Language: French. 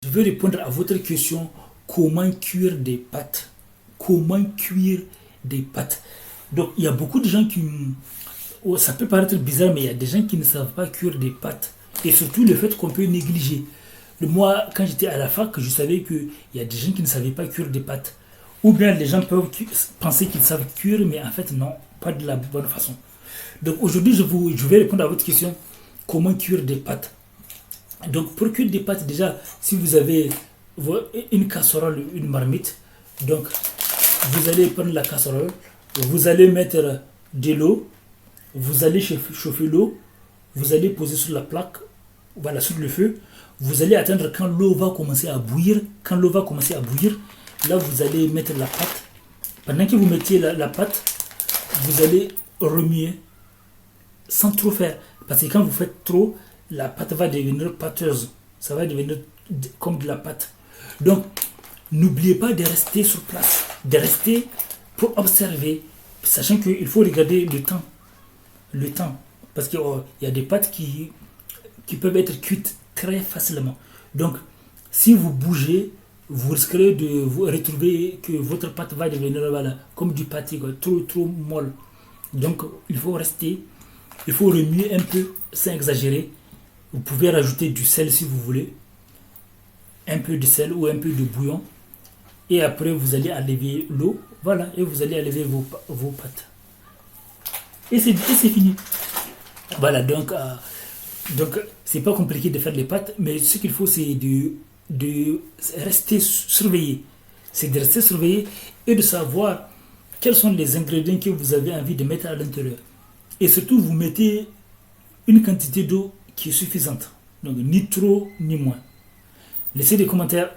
Je vais répondre à votre question, comment cuire des pâtes? Comment cuire des pâtes? Donc, il y a beaucoup de gens qui... Oh, ça peut paraître bizarre, mais il y a des gens qui ne savent pas cuire des pâtes. Et surtout le fait qu'on peut négliger. Moi, quand j'étais à la fac, je savais qu'il y a des gens qui ne savaient pas cuire des pâtes. Ou bien les gens peuvent penser qu'ils savent cuire, mais en fait, non, pas de la bonne façon. Donc aujourd'hui, je vais répondre à votre question, comment cuire des pâtes? Donc pour cuire des pâtes, déjà, si vous avez une casserole, une marmite, donc vous allez prendre la casserole, vous allez mettre de l'eau, vous allez chauffer l'eau, vous allez poser sur la plaque, voilà, sur le feu, vous allez attendre quand l'eau va commencer à bouillir, quand l'eau va commencer à bouillir, là vous allez mettre la pâte. Pendant que vous mettiez la pâte, vous allez remuer sans trop faire. Parce que quand vous faites trop, la pâte va devenir pâteuse. Ça va devenir comme de la pâte. Donc, n'oubliez pas de rester sur place, de rester pour observer, sachant qu'il faut regarder le temps. Le temps. Parce qu'il y a des pâtes qui peuvent être cuites très facilement. Donc, si vous bougez, vous risquerez de vous retrouver que votre pâte va devenir voilà, comme du pâté, trop molle. Donc, il faut rester, il faut remuer un peu sans exagérer. Vous pouvez rajouter du sel si vous voulez, un peu de sel ou un peu de bouillon. Et après, vous allez enlever l'eau, voilà, et vous allez enlever vos pâtes. Et c'est fini. Voilà, donc c'est pas compliqué de faire les pâtes, mais ce qu'il faut, c'est de rester surveillé. C'est de rester surveillé et de savoir quels sont les ingrédients que vous avez envie de mettre à l'intérieur. Et surtout, vous mettez une quantité d'eau qui est suffisante. Donc, ni trop, ni moins. Laissez des commentaires.